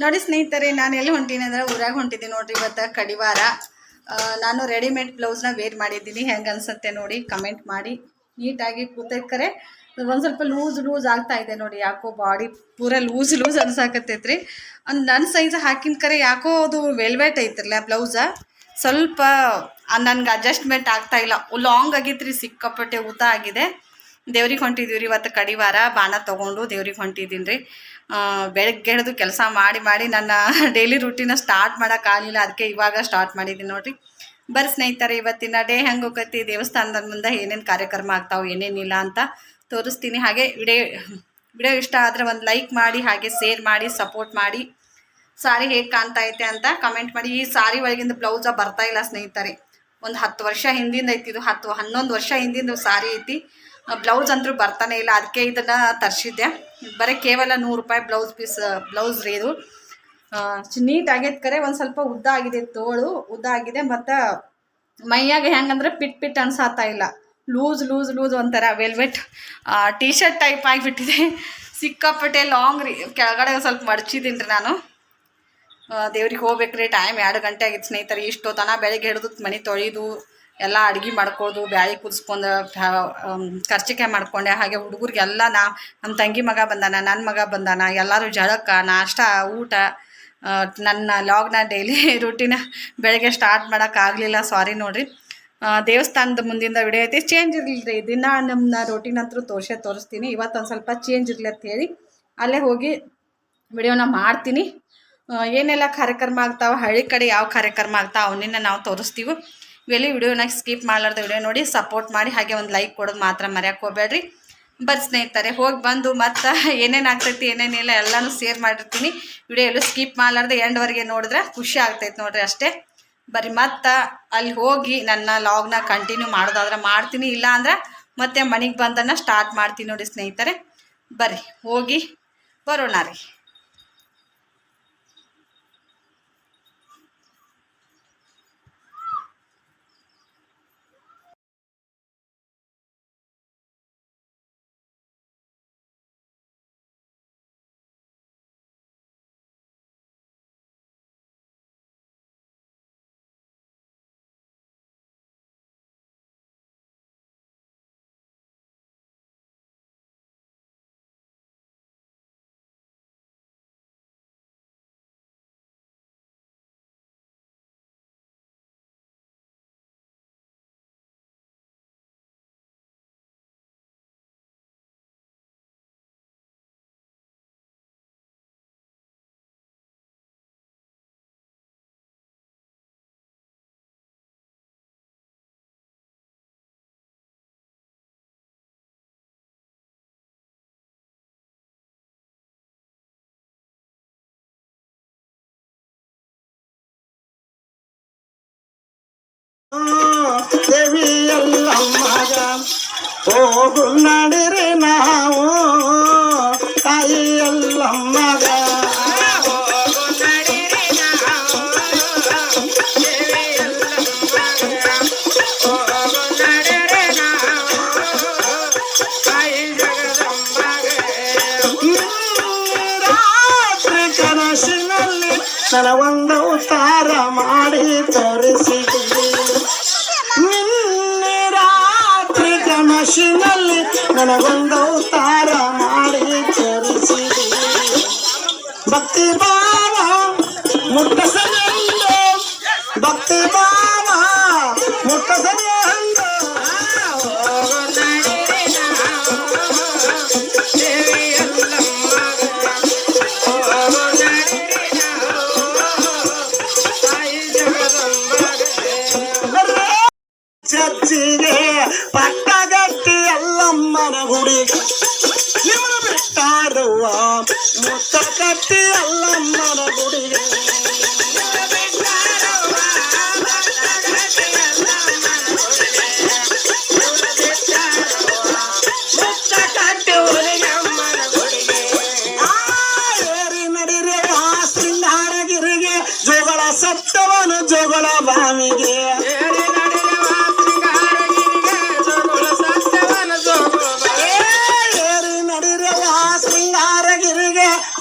ನೋಡಿ ಸ್ನೇಹಿತರೆ, ನಾನು ಎಲ್ಲಿ ಹೊಂಟೀನಿ ಅಂದರೆ ಊರಾಗ ಹೊಂಟಿದ್ದೀನಿ ನೋಡ್ರಿ. ಇವತ್ತು ಕಡಿವಾರ. ನಾನು ರೆಡಿಮೇಡ್ ಬ್ಲೌಸ್ನ ವೇರ್ ಮಾಡಿದ್ದೀನಿ. ಹೆಂಗೆ ಅನ್ಸುತ್ತೆ ನೋಡಿ, ಕಮೆಂಟ್ ಮಾಡಿ. ನೀಟಾಗಿ ಕೂತೈತ್ಕರೆ ಒಂದು ಸ್ವಲ್ಪ ಲೂಸ್ ಆಗ್ತಾ ಇದೆ ನೋಡಿ. ಯಾಕೋ ಬಾಡಿ ಪೂರ ಲೂಸ್ ಅನ್ಸಾಕತ್ತೈತ್ರಿ. ನನ್ನ ಸೈಜ್ ಹಾಕಿನ ಕರೆ ಯಾಕೋ ಅದು ವೆಲ್ವೆಟ್ ಐತ್ರಲ್ಲ ಬ್ಲೌಸ, ಸ್ವಲ್ಪ ನನಗೆ ಅಡ್ಜಸ್ಟ್ಮೆಂಟ್ ಆಗ್ತಾ ಇಲ್ಲ. ಲಾಂಗ್ ಆಗಿತ್ತು ರೀ, ಸಿಕ್ಕಾಪಟ್ಟೆ ಊತ ಆಗಿದೆ. ದೇವ್ರಿಗೆ ಹೊಂಟಿದ್ದೀವಿ ರೀ ಇವತ್ತು ಕಡಿವಾರ. ಬಾಣ ತೊಗೊಂಡು ದೇವ್ರಿಗೆ ಹೊಂಟಿದ್ದೀನಿ ರೀ. ಬೆಳಗ್ಗೆ ಹಿಡಿದು ಕೆಲಸ ಮಾಡಿ ನನ್ನ ಡೈಲಿ ರೂಟೀನ ಸ್ಟಾರ್ಟ್ ಮಾಡೋಕ್ಕಾಗಲಿಲ್ಲ. ಅದಕ್ಕೆ ಇವಾಗ ಸ್ಟಾರ್ಟ್ ಮಾಡಿದ್ದೀನಿ ನೋಡಿರಿ. ಬರ್ರಿ ಸ್ನೇಹಿತರೆ, ಇವತ್ತಿನ ಡೇ ಹೆಂಗೆ ಹೋಗತ್ತಿ, ದೇವಸ್ಥಾನದ ಮುಂದೆ ಏನೇನು ಕಾರ್ಯಕ್ರಮ ಆಗ್ತಾವೆ ಏನೇನಿಲ್ಲ ಅಂತ ತೋರಿಸ್ತೀನಿ. ಹಾಗೆ ವಿಡಿಯೋ ಇಷ್ಟ ಆದರೆ ಒಂದು ಲೈಕ್ ಮಾಡಿ, ಹಾಗೆ ಶೇರ್ ಮಾಡಿ, ಸಪೋರ್ಟ್ ಮಾಡಿ. ಸಾರಿ ಹೇಗೆ ಕಾಣ್ತಾ ಐತೆ ಅಂತ ಕಮೆಂಟ್ ಮಾಡಿ. ಈ ಸಾರಿ ಒಳಗಿಂದ ಬ್ಲೌಸ ಬರ್ತಾ ಇಲ್ಲ ಸ್ನೇಹಿತರೆ. ಒಂದು 10 ವರ್ಷ ಹಿಂದಿಂದ ಐತಿ ಇದು. 10-11 ವರ್ಷ ಹಿಂದಿಂದ ಸಾರಿ ಐತಿ. ಬ್ಲೌಸ್ ಅಂತೂ ಬರ್ತಾನೆ ಇಲ್ಲ. ಅದಕ್ಕೆ ಇದನ್ನು ತರಿಸಿದ್ದೆ. ಬರೀ ಕೇವಲ 100 ರೂಪಾಯಿ ಬ್ಲೌಸ್ ರೀ ಇದು. ನೀಟ್ ಆಗೈತೆ ಕರೆ. ಒಂದು ಸ್ವಲ್ಪ ಉದ್ದ ಆಗಿದೆ, ತೋಳು ಉದ್ದ ಆಗಿದೆ. ಮತ್ತು ಮೈಯಾಗ ಹೆಂಗಂದ್ರೆ ಪಿಟ್ ಅನ್ಸಾತಾ ಇಲ್ಲ. ಲೂಸ್ ಒಂಥರ ವೆಲ್ವೆಟ್ ಟೀ ಶರ್ಟ್ ಟೈಪ್ ಆಗಿಬಿಟ್ಟಿದೆ. ಸಿಕ್ಕಾಪಟ್ಟೆ ಲಾಂಗ್ ರೀ. ಕೆಳಗಡೆ ಸ್ವಲ್ಪ ಮಡ್ಚಿದ್ದೀನಿ ರೀ ನಾನು. ದೇವ್ರಿಗೆ ಹೋಗ್ಬೇಕ್ರಿ. ಟೈಮ್ 2 ಗಂಟೆ ಆಗಿತ್ತು ಸ್ನೇಹಿತರೆ. ಇಷ್ಟೊತ್ತನ ಬೆಳಗ್ಗೆ ಹಿಡಿದು ಮನೆ ತೊಳೆದು ಎಲ್ಲ ಅಡುಗೆ ಮಾಡ್ಕೋದು, ಬ್ಯಾಳಿ ಕುದಿಸ್ಕೊಂಡು ಕರ್ಚಿಕಾಯಿ ಮಾಡ್ಕೊಂಡೆ. ಹಾಗೆ ಹುಡುಗರಿಗೆಲ್ಲ ನಮ್ಮ ತಂಗಿ ಮಗ ಬಂದಾನ, ನನ್ನ ಮಗ ಬಂದಾನ, ಎಲ್ಲರೂ ಜಳಕ, ನಾಷ್ಟ, ಊಟ. ನನ್ನ ಲಾಗ್ನ ಡೈಲಿ ರೂಟೀನ ಬೆಳಗ್ಗೆ ಸ್ಟಾರ್ಟ್ ಮಾಡೋಕ್ಕಾಗಲಿಲ್ಲ, ಸಾರಿ ನೋಡಿರಿ. ದೇವಸ್ಥಾನದ ಮುಂದಿಂದ ವಿಡಿಯೋ ಐತಿ. ಚೇಂಜ್ ಇರಲಿಲ್ಲ ರೀ. ದಿನ ನಮ್ಮ ರೂಟೀನ್ ಅಂತೂ ತೋರಿಸ್ತೀನಿ. ಇವತ್ತೊಂದು ಸ್ವಲ್ಪ ಚೇಂಜ್ ಇರಲಿ ಅಂತ ಹೇಳಿ ಅಲ್ಲೇ ಹೋಗಿ ವಿಡಿಯೋನ ಮಾಡ್ತೀನಿ. ಏನೆಲ್ಲ ಕಾರ್ಯಕ್ರಮ ಆಗ್ತಾವೆ, ಹಳ್ಳಿ ಕಡೆ ಯಾವ ಕಾರ್ಯಕ್ರಮ ಆಗ್ತಾವೆ ಅವನ್ನ ನಾವು ತೋರಿಸ್ತೀವಿ. ಇವೆಲ್ಲಿ ವಿಡಿಯೋನ ಸ್ಕಿಪ್ ಮಾಡಲಾರ್ದ ವಿಡಿಯೋ ನೋಡಿ ಸಪೋರ್ಟ್ ಮಾಡಿ. ಹಾಗೆ ಒಂದು ಲೈಕ್ ಕೊಡೋದು ಮಾತ್ರ ಮರೆಯೋಕೆ ಹೋಗಬೇಡ್ರಿ. ಬರ್ರಿ ಸ್ನೇಹಿತರೆ, ಹೋಗಿ ಬಂದು ಮತ್ತು ಏನೇನು ಆಗ್ತೈತಿ ಏನೇನಿಲ್ಲ ಎಲ್ಲನೂ ಶೇರ್ ಮಾಡಿರ್ತೀನಿ. ವಿಡಿಯೋ ಎಲ್ಲೂ ಸ್ಕಿಪ್ ಮಾಡಲಾರ್ದೆ ಎಂಡ್ವರೆಗೆ ನೋಡಿದ್ರೆ ಖುಷಿ ಆಗ್ತೈತೆ ನೋಡ್ರಿ ಅಷ್ಟೇ. ಬರ್ರಿ, ಮತ್ತು ಅಲ್ಲಿ ಹೋಗಿ ನನ್ನ ಲಾಗ್ನ ಕಂಟಿನ್ಯೂ ಮಾಡೋದಾದ್ರೆ ಮಾಡ್ತೀನಿ, ಇಲ್ಲ ಅಂದ್ರೆ ಮತ್ತೆ ಮನೆಗೆ ಬಂದನ್ನು ಸ್ಟಾರ್ಟ್ ಮಾಡ್ತೀನಿ ನೋಡಿ ಸ್ನೇಹಿತರೆ. ಬರ್ರಿ ಹೋಗಿ ಬರೋಣ ರೀ. ದೇವಿ ಎಲ್ಲಮ್ಮಗ ಹೋಗು ನಡಿರಿ ನಾವು, ತಾಯಿ ಎಲ್ಲಮ್ಮಗ ಹೋಗು ನಡಿರಿ ನಾವು, ದೇವಿ ಎಲ್ಲಮ್ಮಗ ಹೋಗು ನಡಿರಿ ನಾವು, ತಾಯಿ ಜಗದಂಬಗ. ರಾತ್ರಿ ಕನಸಿನಲ್ಲಿ ನನ್ನ ಒಂದು ಅವತಾರ ಮಾಡಿ ತೋರಿಸಿದ್ದೀವಿ. ನಿನ್ನೆ ರಾತ್ರಿ ಕನಸಿನಲ್ಲಿ ನನಗೊಂದು ಅವತಾರ ಮಾಡಿ ತೋರಿಸಿದ್ದೀವಿ. ಭಕ್ತಿ ಭಾವ ಮುಟ್ಟಸನೆಂದು, ಭಕ್ತಿ ಭಾವ ಮುಟ್ಟಸನೆಂದು ಹೋಗು ನಡಿರಿ ನಾವು, ದೇವಿ ಎಲ್ಲಮ್ಮಗ ಹೋಗು ನಡಿರಿ ನಾವು, ತಾಯಿ ಜಗದಂಬಗ. ಚರ್ಚಿಗೆ ಪಟ್ಟಗಟ್ಟಿ ಎಲ್ಲಮ್ಮನ ಗುಡಿಗೆ ನಿಮ್ಮನ್ನು ಬಿಟ್ಟಾರುವ, ಮುತ್ತ ಕಟ್ಟಿ ಎಲ್ಲಮ್ಮನ ಗುಡಿಗೆ ಶೃಂಗಾರಗಿರಿಗೆ ಜೋಗಳ ಸತ್ತವನು ಜೋಗಳ ಬಾವಿಗೆ,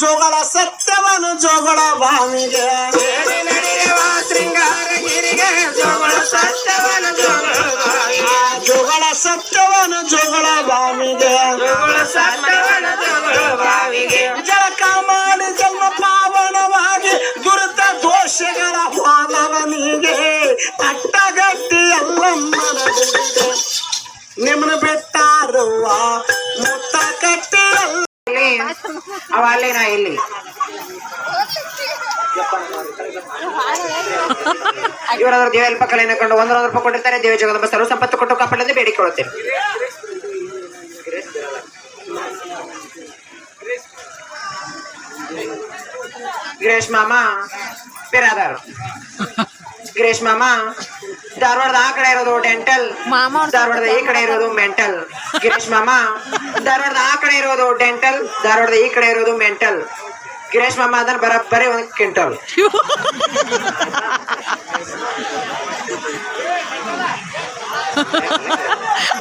ಜೋಗಳ ಸತ್ಯವನು ಜೋಗಳ ಬಾವಿಗೆ ಏರಿ ನಡೆಯುವ ಶೃಂಗಾರಗಿರಿಗೆ ಜೋಗಳ ಸತ್ಯವನ ಜೋಗಳ ಬಾವಿಗೆ ಜೋಗಳ ಸತ್ಯವನ ಜೋಗಳ ಬಾವಿಗೆ ಜೋಗಳ ಸತ್ಯವನ ಜೋಗಳ ಬಾವಿಗೆ ಜಳಕ ಮಾಡಿ ಜನ್ಮ ಪಾವನವಾಗಿ ದುರಿತ ದೋಷಗಳ ಮಾನವನಿಗೆ ಕಟ್ಟಗಟ್ಟಿ ಎಲ್ಲಮ್ಮನ ಗುಡಿಗೆ ನಿಮ್ಮನ ಬಿಟ್ಟಾರುವ ಮುತ್ತ ಕಟ್ಟಿ ಅವ ಅಲ್ಲೇ ನಾ ಇಲ್ಲಿ ಇವರಾದ್ರೂ ದೇವ ಅಲ್ಪ ಕಲೆಯನ್ನು ಕಂಡು 100 ರೂಪಾಯಿ ಕೊಟ್ಟಿರ್ತಾರೆ. ದೇವ ಜಗದಂಬ ಸರ್ವ ಸಂಪತ್ತು ಕೊಟ್ಟು ಕಾಪಾಡಲೆಂದು ಬೇಡಿಕೊಳ್ಳುತ್ತೇನೆ. ಗಿರೀಶ್ ಮಾಮ ಬಿರಾದಾರ್ ಗಿರೀಶ್ ಮಾಮ ಧಾರವಾಡದ ಆ ಕಡೆ ಇರೋದು ಡೆಂಟಲ್, ಧಾರವಾಡದ ಈ ಕಡೆ ಇರೋದು ಮೆಂಟಲ್. ಗಿರೀಶ್ ಮಾಮ ಧಾರವಾಡದ ಆ ಕಡೆ ಇರೋದು ಡೆಂಟಲ್, ಧಾರವಾಡದ ಈ ಕಡೆ ಇರೋದು ಮೆಂಟಲ್. ಗಿರೀಶ್ ಮಾಮ ಅದನ್ನ ಬರೀ 1 ಕ್ವಿಂಟಲ್.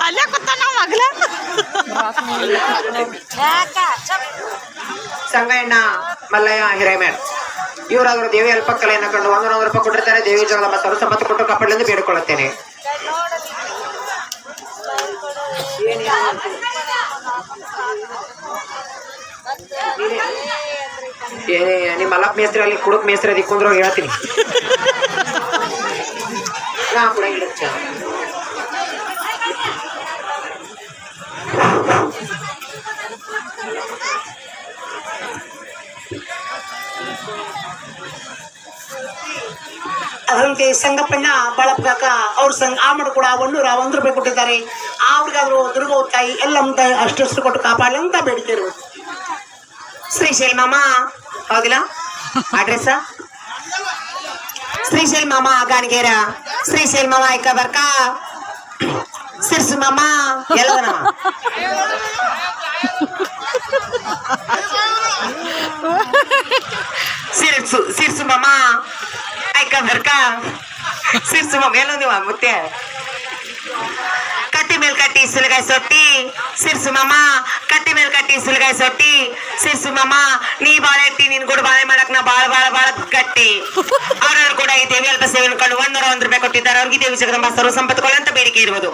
ಅಲ್ಲೇ ಕೂತಾನ ಮಗ್ಲ ಸಂಗಣ್ಣ ಮಲ್ಲಯ್ಯ ಹಿರೇಮೇಡ್ ಇವರಾದರೂ ದೇವಿ ಅಲ್ಪ ಕಲೆಯನ್ನು ಕಂಡು 100 ರೂಪಾಯಿ ಕೊಟ್ಟಿರ್ತಾರೆ. ದೇವಿ ಜಗದಂಬ ಸರ್ವ ಸಂಪತ್ತು ಕೊಟ್ಟು ಕಾಪಾಡಲೆಂದು ಬೇಡಿಕೊಳ್ಳುತ್ತೇನೆ. ನಿಮ್ಮ ಮಲ್ಲಪ್ಪ ಮೇಸ್ತ್ರಿ ಅಲ್ಲಿ ಕುಡುಕ್ ಮೇಸ್ತ್ರಿ ಅದಕ್ಕೆ ಕುಂದ್ರು ಹೇಳ್ತೀನಿ. ನಾ ಕೂಡ ಅದರಂತೆ ಸಂಗಪ್ಪಣ್ಣ ಬಾಳಪ್ಪ ಕಾಕ ಅವ್ರ ಸಂಘ ಆ ಮಡು ಕೂಡ 101 ರೂಪಾಯಿ ಕೊಟ್ಟಿದ್ದಾರೆ. ಅವ್ರಿಗಾದ್ರು ದುರ್ಗೋ ತಾಯಿ ಎಲ್ಲಮ್ಮ ತಾಯಿ ಅಷ್ಟು ಕೊಟ್ಟು ಕಾಪಾಡಲಿ ಅಂತ ಬೇಡಿಕೆ ಇರುವುದು. ಶ್ರೀಶೈಲ್ ಮಾಮ ಹೌದಿಲ್ಲ ಅಡ್ರೆಸ್? ಶ್ರೀಶೈಲ್ ಮಾಮ ಗಾಣಿಗೇರ, ಶ್ರೀಶೈಲ್ ಮಾಮ ಐಕ ಬರ್ಕ, ಸಿರ್ಸು ಮಾಮ ಎಲ್ಲದನ ಸಿರ್ಸು ಮಾಮ ಐಕ ಬರ್ಕ, ಸಿರ್ಸು ಮಾಮ ಎಲ್ಲದಿವ ಮುತ್ತೆ ಕಟ್ಟಿ ಮೇಲ್ ಕಟ್ಟಿ ಸುಲಗಾಯಿ ಸೊಟ್ಟಿ. ಸಿರ್ಸು ಮಾಮ ಕಟ್ಟಿ ಮೇಲ್ ಕಟ್ಟಿ ಸುಲಗಾಯಿ ಸೊಟ್ಟಿ. ಸಿರ್ಸು ಮಾಮ ನೀ ಬಾಳೆ ಇಟ್ಟಿ ನಿನ್ ಗುಡ್ ಬಾಳೆ ಮಾಡಕ್ ನಾ ಬಾಳ ಬಾಳ ಬಾಳ ಗಟ್ಟಿ. ಅವ್ರವ್ರು ಕೂಡ ಈ ದೇವಿ ಅಲ್ಪ ಸೇವೆಯನ್ನು ಕಂಡು 101 ರೂಪಾಯಿ ಕೊಟ್ಟಿದ್ದಾರೆ. ಅವ್ರಿಗೆ ದೇವಿ ಜಗದಂಬ ಸರ್ವ ಸಂಪತ್ತುಗಳು ಅಂತ ಬೇಡಿಕೆ ಇರುವುದು.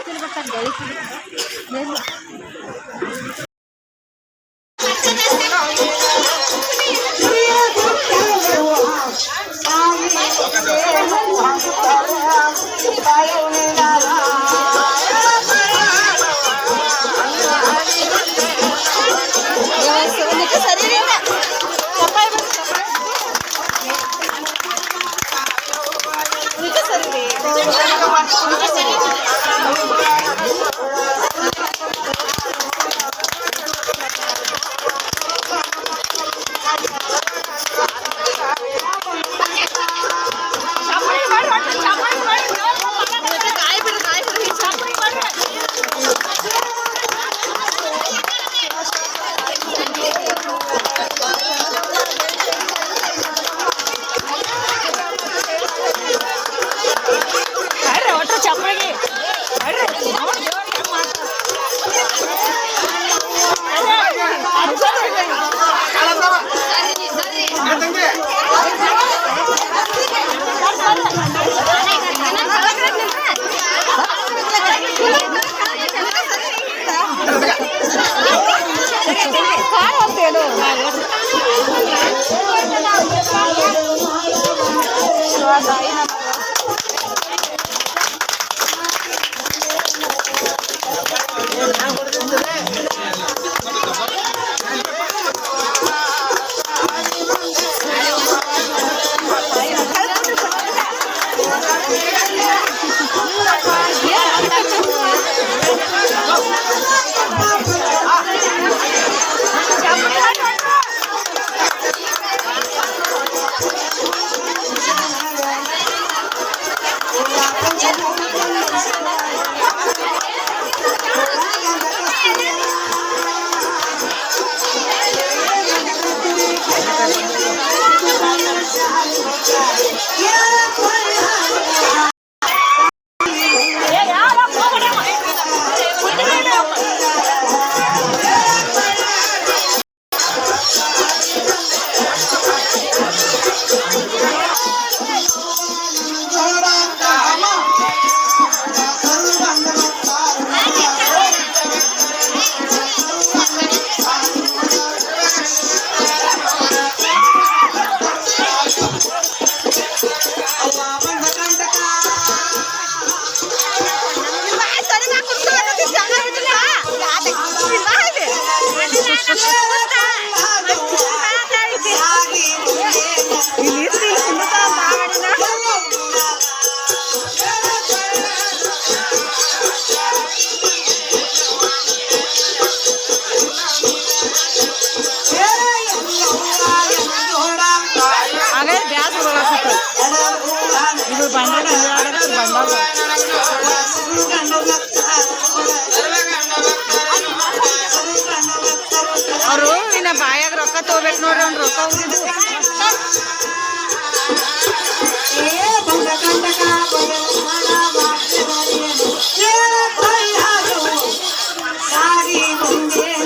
ಅವರು ಇನ್ನ ಬಾಯಾಗ ರೊಕ್ಕ ತಗೋಬೇಕು ನೋಡ್ರಿ ಅವ್ನು ರೊಕ್ಕ ಹೋಗಿದ್ದು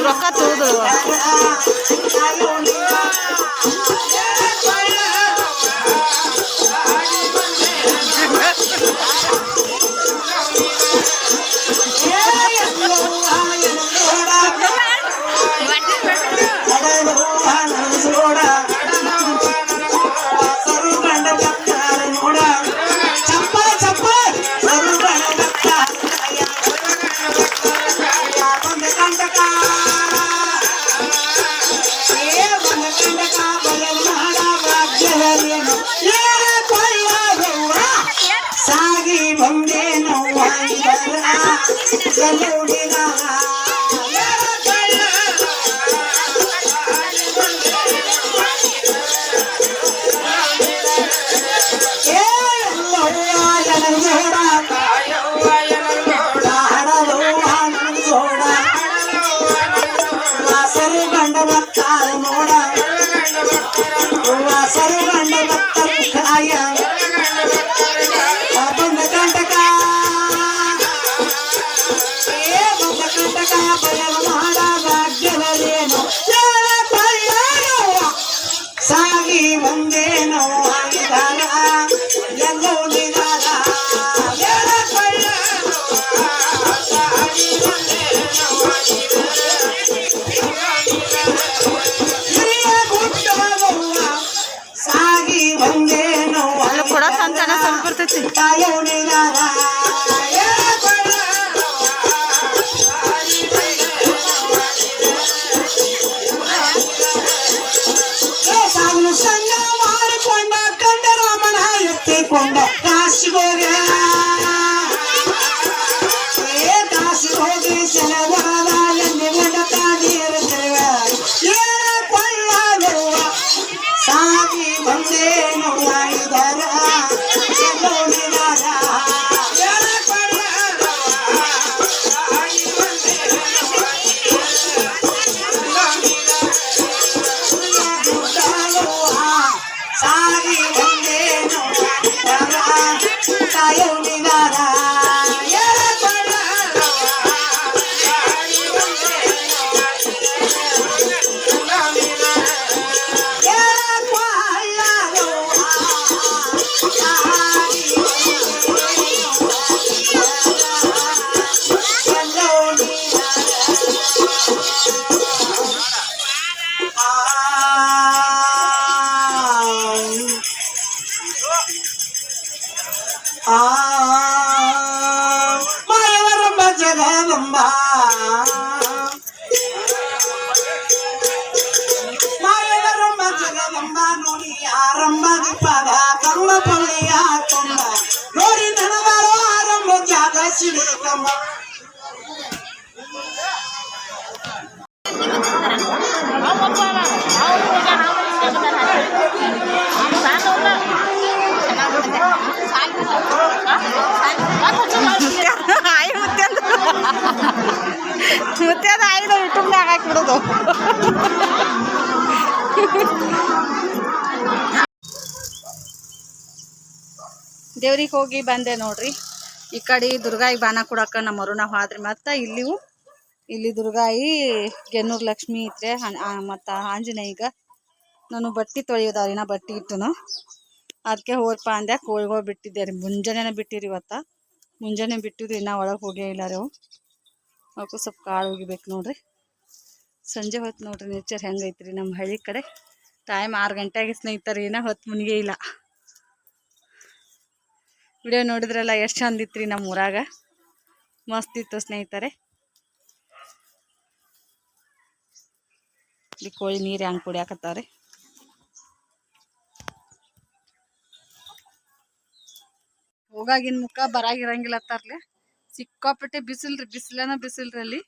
ರೊಕ್ಕ ತೋದು ಸಾಗಿ ಬಂದೆ ಸರು ಗಂಡ ಬರ್ತಾರ ನೋಡ ಸರು ಗಂಡ ಬರ್ತಾರ ಕಾಯ ಬಂದ ಕಂಟಕ ಬಂದ ಕಂಟಕ ಬಯಲು ಮಾಡ ಭಾಗ್ಯವರೇನು ಸಾಗಿ ಬಂದೇನೋ ಆಗಿದಾರ ಎಲ್ಲೋ ನಿದಾರ ಸಾಗಿ ಬಂದೇನೋ ಕೊಡ ಸಂತಾನ ಸ್ವಲ್ಪ ಬರ್ತೈತಿ ಕಾಯೋ ನಿದಾರ ಸಾಲು ಸಂಗ ಮಾಡಿಕೊಂಡ ಕಂಡ ರಾಮನ ಎತ್ತಿಕೊಂಡ ಕಾಶಿಗೋಗ ಕಾಶಿಗೆ ಹೋಗಿ ಸೆಲವರದ ಎನ್ನಿಗೊಂಡ ಕಾದಿರುತ್ತೇವ ಕೊಳ್ಳುವ ಸಾಗಿ ಬಂದೇನು ಮಾಡಿದರ ಎಲ್ಲೋ ನಿದಾರ ಸಾಗಿ ಬಂದೇನು ಕಾಯೋ ನಿದಾರ ಮಾಯವರಂಬ ಜಗದಂಬ ಮಾಯವರಂಬ ಜಗದಂಬ ನೋಡಿ ಆರಂಭ ದಿಪ್ಪದ ಕರುಳ ಪಳ್ಳಿಯ ತುಂಬ ನೋಡಿ ನನಗಳು ಆರಂಭ ಜಾಗ ಸಿಡಿಕಮ್ಮ ಆಯಿ ಮುತ್ತೆದ ಆಯ್ದ ಯೂಟ್ಯೂಬ್ನಾಗ ಹಾಕ್ಬಿಡೋದು ದೇವ್ರಿಗೆ ಹೋಗಿ ಬಂದೆ ನೋಡ್ರಿ ಈ ಕಡೆ ದುರ್ಗಾಯಿ ಬಾಣ ಕೊಡಕ್ಕ ನಮ್ಮ ಅರುಣ ಹೋದ್ರಿ ಮತ್ತು ಇಲ್ಲಿ ದುರ್ಗಾಯಿ ಗೆನ್ನೂರು ಲಕ್ಷ್ಮಿ ಐತ್ರಿ ಮತ್ತು ಆಂಜನೇಯಗ ನಾನು ಬಟ್ಟೆ ತೊಳೆಯೋದವ್ರಿ ನಾ ಬಟ್ಟೆ ಇಟ್ಟನು ಅದಕ್ಕೆ ಹೋಗ್ಪ ಅಂದೆ ಕೋಳಿಗಳು ಬಿಟ್ಟಿದ್ದೆ ರೀ ಮುಂಜಾನೆ ಬಿಟ್ಟಿರಿ ಇವತ್ತು ಮುಂಜಾನೆ ಬಿಟ್ಟಿದ್ರಿ ಇನ್ನೂ ಒಳಗೆ ಹೋಗೇ ಇಲ್ಲ ರೀ ಅವು ಅವಕ್ಕೂ ಸ್ವಲ್ಪ ಕಾಳು ಹೋಗಿಬೇಕು ನೋಡ್ರಿ ಸಂಜೆ ಹೊತ್ತು ನೋಡ್ರಿ ನೇಚರ್ ಹೆಂಗೈತ್ರಿ ನಮ್ಮ ಹಳ್ಳಿ ಕಡೆ ಟೈಮ್ 6 ಗಂಟೆಗೆ ಸ್ನೇಹಿತರೆ ಇನ್ನೂ ಹೊತ್ತು ಮುನಿಗೆ ಇಲ್ಲ ವಿಡಿಯೋ ನೋಡಿದ್ರಲ್ಲ ಎಷ್ಟು ಚಂದ ಇತ್ತು ನಮ್ಮ ಊರಾಗ ಮಸ್ತ್ ಇತ್ತು ಸ್ನೇಹಿತರೆ ಇಲ್ಲಿ ಕೋಳಿ ನೀರು ಹೆಂಗೆ ಕುಡಿಯಾಕತ್ತಾವ್ರಿ ಹೋಗಾಗಿನ ಮುಖ ಬರಾಗಿರಂಗಿಲ್ಲ ಅತ್ತಾರ್ಲೆ ಸಿಕ್ಕಾಪಟ್ಟೆ ಬಿಸಿಲ್ರಿ ಬಿಸಿಲ್ರಿ ಅಲ್ಲಿ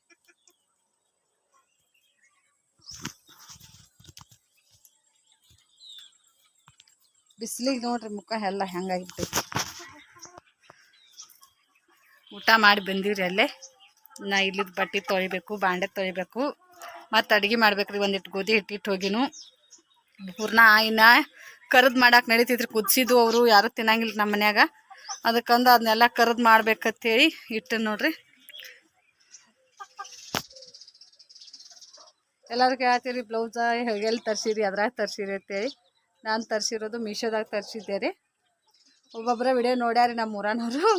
ಬಿಸಿಲಿಗೆ ನೋಡ್ರಿ ಮುಖ ಎಲ್ಲ ಹೆಂಗಾಗಿರ್ತೈತಿ ಊಟ ಮಾಡಿ ಬಂದೀವ್ರಿ ಅಲ್ಲೇ. ನಾ ಇಲ್ಲಿದ್ದು ಬಟ್ಟೆ ತೊಳಿಬೇಕು, ಬಾಂಡೆ ತೊಳಿಬೇಕು, ಮತ್ತು ಅಡುಗೆ ಮಾಡ್ಬೇಕ್ರಿ. ಒಂದಿಟ್ಟು ಗೋಧಿ ಹಿಟ್ಟಿಟ್ಟು ಹೋಗಿನು ಹೂರ್ಣ ಇನ್ನು ಕರದು ಮಾಡಕ್ಕೆ ನಡೀತಿದ್ರಿ. ಕುದಿಸಿದ್ದು ಅವರು ಯಾರು ತಿನ್ನಂಗಿಲ್ಲ ನಮ್ಮ ಮನ್ಯಾಗ, ಅದಕ್ಕಂದು ಅದನ್ನೆಲ್ಲ ಕರದು ಮಾಡ್ಬೇಕಂತೇಳಿ ಇಟ್ಟು ನೋಡ್ರಿ. ಎಲ್ಲರೂ ಕೇಳ್ತೀರಿ ಬ್ಲೌಸ ಎಲ್ಲಿ ತರಿಸಿರಿ, ಅದ್ರಾಗ ತರಿಸಿರಿ ಅಂತೇಳಿ. ನಾನು ತರಿಸಿರೋದು ಮೀಶೋದಾಗ ತರಿಸಿದ್ದೆ ರೀ. ಒಬ್ಬೊಬ್ಬರ ವಿಡಿಯೋ ನೋಡ್ಯಾರಿ ನಮ್ಮ ಊರನವರು.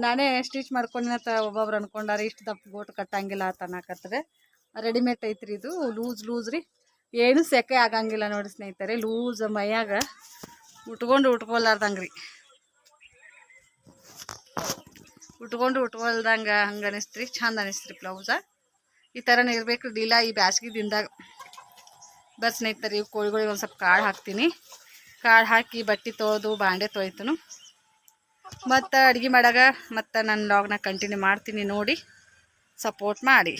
ನಾನೇ ಸ್ಟಿಚ್ ಮಾಡ್ಕೊಂಡಿನಂತ ಒಬ್ಬೊಬ್ರು ಅನ್ಕೊಂಡಾರಿ, ಇಷ್ಟು ದಪ್ಪ ಗೋಟ್ ಕಟ್ಟಂಗಿಲ್ಲ ಅಂತ ಅನ್ನಕತ್ತರೆ. ರೆಡಿಮೇಡ್ ಐತ್ರಿ ಇದು, ಲೂಸ್ ರೀ, ಏನು ಸೆಕೆ ಆಗಂಗಿಲ್ಲ ನೋಡಿ ಸ್ನೇಹಿತರೆ. ಲೂಸ್ ಮೈಯಾಗ ಉಟ್ಕೊಳ್ಲಾರ್ದಂಗೆ ರೀ, ಉಟ್ಕೊಳ್ದಂಗೆ ಹಂಗೆ ಅನಿಸ್ತ್ರಿ. ಚಂದ ಅನಿಸ್ತ್ರಿ ಬ್ಲೌಸ. ಈ ಥರನೇ ಇರಬೇಕು ಡೀಲಾ ಈ ಬ್ಯಾಸ್ಗೆ ದಿನದಾಗ. ಬಸ್ ಸ್ನೇಹಿತರೆ, ಇವು ಕೋಳಿಗಳಿಗೆ ಒಂದು ಸ್ವಲ್ಪ ಕಾಳು ಹಾಕ್ತೀನಿ. ಕಾಳು ಹಾಕಿ ಬಟ್ಟೆ ತೊಳೆದು ಬಾಂಡೆ ತೊಯ್ತನು, ಮತ್ತು ಅಡುಗೆ ಮಾಡಾಗ ಮತ್ತು ನನ್ನ ಲಾಗ್ನ ಕಂಟಿನ್ಯೂ ಮಾಡ್ತೀನಿ. ನೋಡಿ ಸಪೋರ್ಟ್ ಮಾಡಿ.